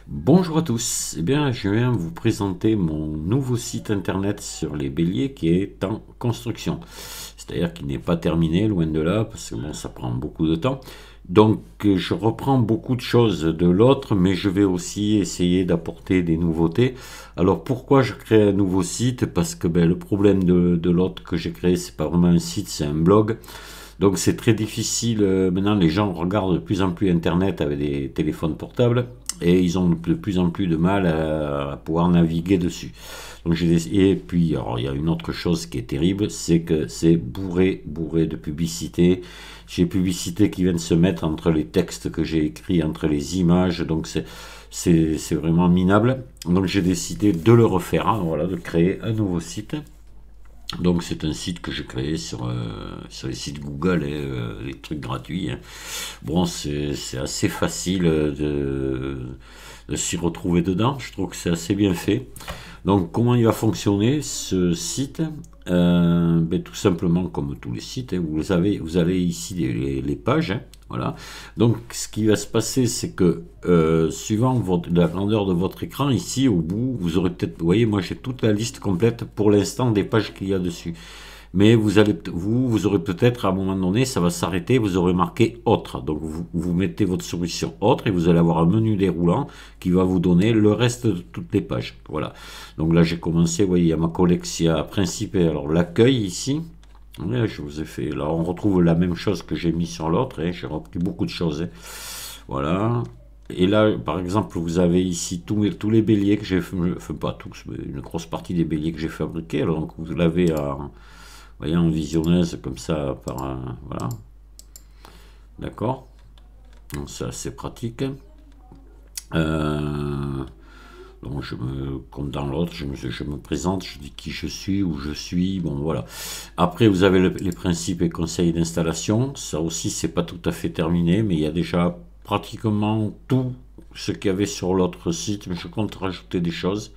Bonjour à tous, eh bien je viens vous présenter mon nouveau site internet sur les béliers qui est en construction. C'est-à-dire qu'il n'est pas terminé, loin de là, parce que bon, ça prend beaucoup de temps. Donc je reprends beaucoup de choses de l'autre, mais je vais aussi essayer d'apporter des nouveautés. Alors pourquoi je crée un nouveau site? Parce que le problème de l'autre que j'ai créé, c'est pas vraiment un site, c'est un blog. Donc c'est très difficile. Maintenant, les gens regardent de plus en plus Internet avec des téléphones portables et ils ont de plus en plus de mal à pouvoir naviguer dessus. Donc et puis, alors, il y a une autre chose qui est terrible, c'est que c'est bourré de publicité. J'ai publicité qui vient de se mettre entre les textes que j'ai écrits, entre les images, donc c'est vraiment minable. Donc j'ai décidé de le refaire, hein, voilà, de créer un nouveau site. Donc c'est un site que j'ai créé sur les sites Google, et les trucs gratuits, hein. Bon, c'est assez facile de s'y retrouver dedans. Je trouve que c'est assez bien fait. Donc comment il va fonctionner ce site? Tout simplement comme tous les sites, hein, vous avez ici les pages, hein, voilà. Donc ce qui va se passer, c'est que suivant la grandeur de votre écran, ici au bout, vous aurez peut-être, vous voyez, moi j'ai toute la liste complète pour l'instant des pages qu'il y a dessus. Mais vous aurez peut-être à un moment donné, ça va s'arrêter, vous aurez marqué autre. Donc vous mettez votre souris sur autre et vous allez avoir un menu déroulant qui va vous donner le reste de toutes les pages. Voilà. Donc là j'ai commencé, vous voyez, il y a ma collection principale. Alors l'accueil ici. Là, je vous ai fait. Là, on retrouve la même chose que j'ai mis sur l'autre, hein. J'ai repris beaucoup de choses, hein. Voilà. Et là, par exemple, vous avez ici tous les béliers que j'ai fait, enfin pas tous, mais une grosse partie des béliers que j'ai fabriqués. Alors, donc, vous l'avez voyez, en visionneuse comme ça, voilà. D'accord. Donc, c'est assez pratique. Donc comme dans l'autre, je me présente, je dis qui je suis, où je suis, bon voilà. Après, vous avez les principes et conseils d'installation. Ça aussi, c'est pas tout à fait terminé, mais il y a déjà pratiquement tout ce qu'il y avait sur l'autre site, mais je compte rajouter des choses.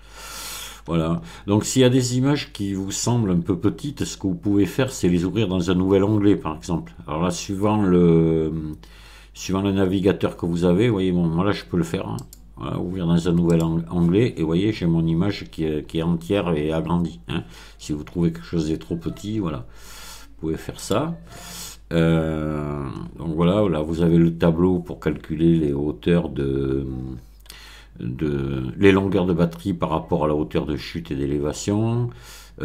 Voilà. Donc s'il y a des images qui vous semblent un peu petites, ce que vous pouvez faire, c'est les ouvrir dans un nouvel onglet, par exemple. Alors là, suivant le navigateur que vous avez, vous voyez, bon, moi là, je peux le faire, hein. Voilà, ouvrir dans un nouvel onglet, et vous voyez, j'ai mon image qui est entière et agrandie, hein. Si vous trouvez quelque chose est trop petit, voilà, vous pouvez faire ça. Donc voilà, là vous avez le tableau pour calculer les hauteurs les longueurs de batterie par rapport à la hauteur de chute et d'élévation. Ah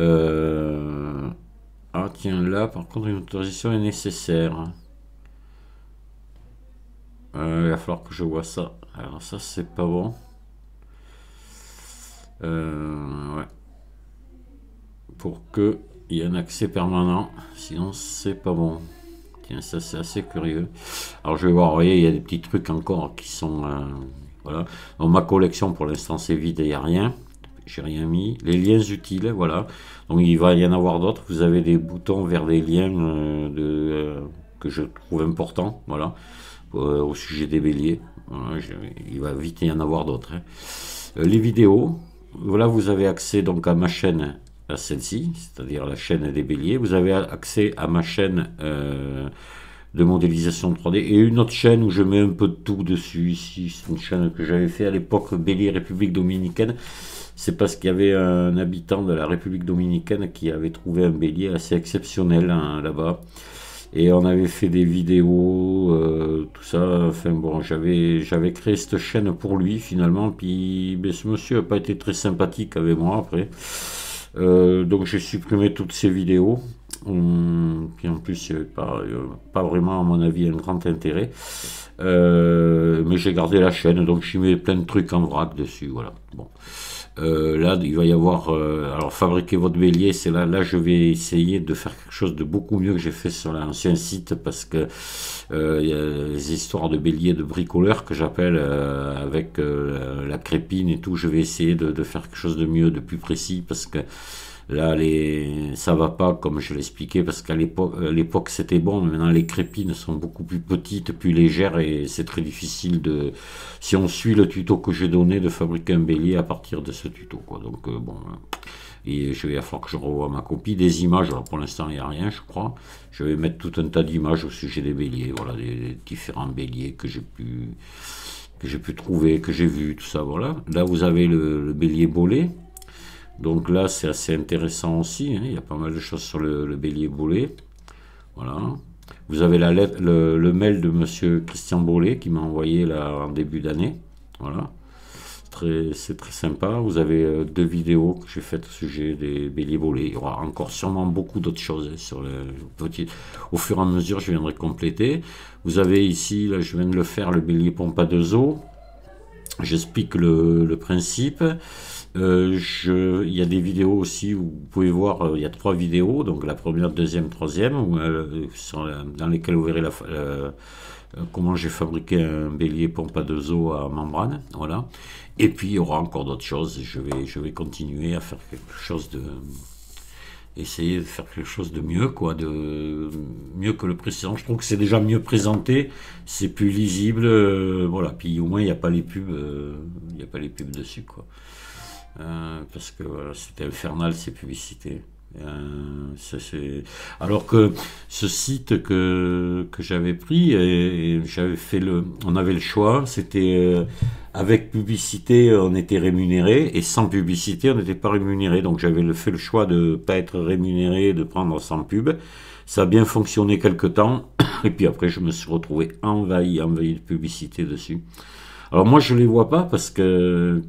tiens, là par contre une autorisation est nécessaire. Il va falloir que je vois ça. Alors ça c'est pas bon. Ouais. Pour que il y ait un accès permanent, sinon c'est pas bon. Tiens, ça c'est assez curieux. Alors je vais voir, vous voyez, il y a des petits trucs encore qui sont... voilà. Donc ma collection pour l'instant c'est vide, il n'y a rien. J'ai rien mis. Les liens utiles, voilà. Donc il va y en avoir d'autres. Vous avez des boutons vers des liens que je trouve importants, voilà, au sujet des béliers. Voilà, il va vite y en avoir d'autres, hein. Les vidéos, voilà, vous avez accès donc à ma chaîne, à celle-ci, c'est-à-dire la chaîne des béliers. Vous avez accès à ma chaîne de modélisation 3D et une autre chaîne où je mets un peu de tout dessus. Ici, c'est une chaîne que j'avais fait à l'époque, Bélier République Dominicaine. C'est parce qu'il y avait un habitant de la République Dominicaine qui avait trouvé un bélier assez exceptionnel, hein, là-bas. Et on avait fait des vidéos, tout ça. Enfin bon, j'avais créé cette chaîne pour lui finalement. Puis ce monsieur n'a pas été très sympathique avec moi après. Donc j'ai supprimé toutes ces vidéos. Puis en plus, il n'y avait pas vraiment, à mon avis, un grand intérêt. Mais j'ai gardé la chaîne, donc j'y mets plein de trucs en vrac dessus. Voilà. Bon. Là, il va y avoir... alors, fabriquer votre bélier, c'est là, je vais essayer de faire quelque chose de beaucoup mieux que j'ai fait sur l'ancien site, parce que il y a les histoires de bélier de bricoleur que j'appelle, avec la crépine et tout. Je vais essayer de faire quelque chose de mieux, de plus précis, parce que là, ça va pas, comme je l'expliquais, parce qu'à l'époque c'était bon, mais maintenant les crépines sont beaucoup plus petites, plus légères, et c'est très difficile si on suit le tuto que j'ai donné, de fabriquer un bélier à partir de ce tuto, quoi. Donc bon, et il va falloir que je revoie ma copie des images. Alors pour l'instant il n'y a rien, je crois. Je vais mettre tout un tas d'images au sujet des béliers, voilà, des différents béliers que j'ai pu trouver, que j'ai vu, tout ça, voilà. Là, vous avez le bélier Bollé. Donc là, c'est assez intéressant aussi, hein. Il y a pas mal de choses sur le bélier Bollé. Voilà. Vous avez la lettre, le mail de monsieur Christian Bollé qui m'a envoyé là en début d'année. Voilà. C'est très sympa. Vous avez 2 vidéos que j'ai faites au sujet des béliers Bollé. Il y aura encore sûrement beaucoup d'autres choses sur le petit. Au fur et à mesure, je viendrai compléter. Vous avez ici, là, je viens de le faire, le bélier pompe à 2 os. J'explique le principe. Il y a des vidéos aussi où vous pouvez voir, il y a 3 vidéos, donc la première, deuxième, troisième, dans lesquelles vous verrez comment j'ai fabriqué un bélier pompe à 2 os à membrane, voilà. Et puis il y aura encore d'autres choses. Je vais continuer à faire quelque chose essayer de faire quelque chose de mieux, quoi, de mieux que le précédent. Je trouve que c'est déjà mieux présenté, c'est plus lisible, voilà. Puis au moins il n'y a pas les pubs, dessus, quoi. Parce que voilà, c'était infernal ces publicités. Alors que ce site que j'avais pris, et j'avais fait on avait le choix, c'était avec publicité on était rémunéré et sans publicité on n'était pas rémunéré. Donc j'avais fait le choix de ne pas être rémunéré, de prendre sans pub. Ça a bien fonctionné quelque temps et puis après je me suis retrouvé envahi de publicité dessus. Alors moi je les vois pas parce que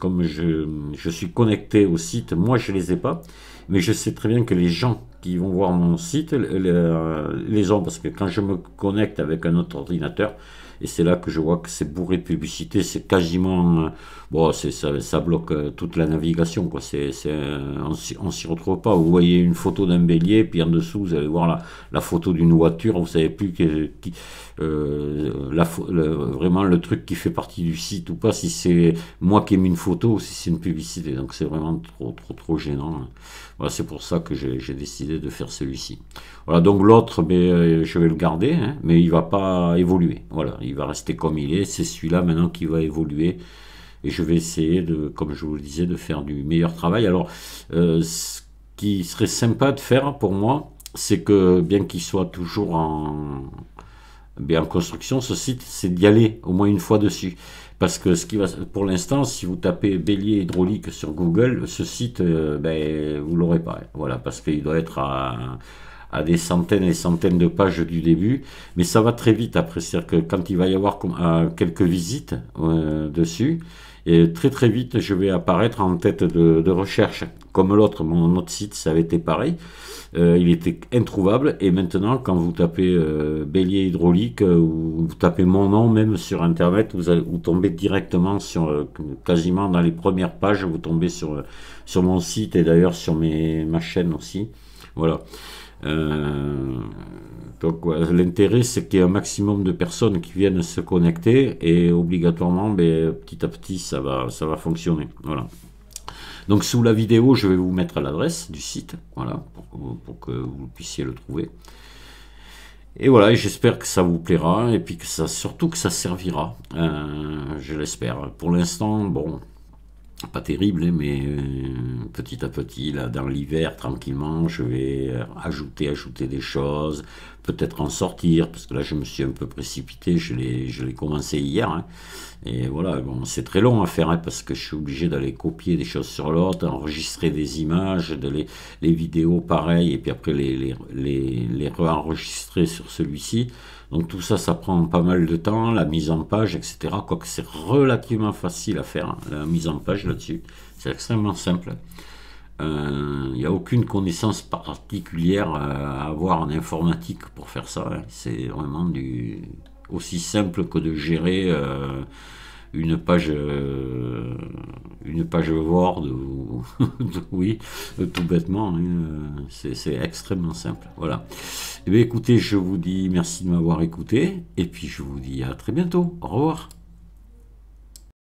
comme je suis connecté au site, moi je les ai pas, mais je sais très bien que les gens qui vont voir mon site les ont, parce que quand je me connecte avec un autre ordinateur, et c'est là que je vois que c'est bourré de publicité, c'est quasiment bon, ça bloque toute la navigation, quoi. On s'y retrouve pas. Vous voyez une photo d'un bélier, puis en dessous vous allez voir la photo d'une voiture, vous savez plus vraiment le truc qui fait partie du site ou pas, si c'est moi qui ai mis une photo ou si c'est une publicité. Donc c'est vraiment trop gênant. Voilà, c'est pour ça que j'ai décidé de faire celui-ci. Voilà, donc l'autre, je vais le garder, hein, mais il va pas évoluer. Voilà, il va rester comme il est. C'est celui-là maintenant qui va évoluer. Et je vais essayer comme je vous le disais, de faire du meilleur travail. Alors, ce qui serait sympa de faire pour moi, c'est que bien qu'il soit toujours en construction, ce site, c'est d'y aller au moins une fois dessus. Parce que pour l'instant, si vous tapez bélier hydraulique sur Google, ce site, vous l'aurez pas. Voilà, parce qu'il doit être à des centaines et des centaines de pages du début, mais ça va très vite après. C'est-à-dire que quand il va y avoir quelques visites dessus, et très très vite, je vais apparaître en tête de recherche. Comme mon autre site, ça avait été pareil. Il était introuvable, et maintenant quand vous tapez bélier hydraulique ou vous tapez mon nom même sur internet, vous tombez directement quasiment dans les premières pages, vous tombez sur mon site, et d'ailleurs sur ma chaîne aussi, voilà. Donc voilà, l'intérêt c'est qu'il y ait un maximum de personnes qui viennent se connecter, et obligatoirement petit à petit ça va fonctionner, voilà. Donc sous la vidéo, je vais vous mettre l'adresse du site, voilà, pour que vous puissiez le trouver. Et voilà, j'espère que ça vous plaira, et puis surtout que ça servira, je l'espère. Pour l'instant, bon, pas terrible, hein, mais petit à petit, là, dans l'hiver, tranquillement, je vais ajouter des choses, peut-être en sortir, parce que là, je me suis un peu précipité, je l'ai commencé hier, hein. Et voilà, bon, c'est très long à faire, hein, parce que je suis obligé d'aller copier des choses sur l'autre, enregistrer des images, les vidéos pareil, et puis après les re-enregistrer sur celui-ci. Donc tout ça, ça prend pas mal de temps, la mise en page, etc. Quoique c'est relativement facile à faire, hein, la mise en page là-dessus. C'est extrêmement simple. Il n'y a aucune connaissance particulière à avoir en informatique pour faire ça, hein. C'est vraiment aussi simple que de gérer une page Word, oui, tout bêtement, hein, c'est extrêmement simple. Voilà. Eh bien, écoutez, je vous dis merci de m'avoir écouté, et puis je vous dis à très bientôt. Au revoir.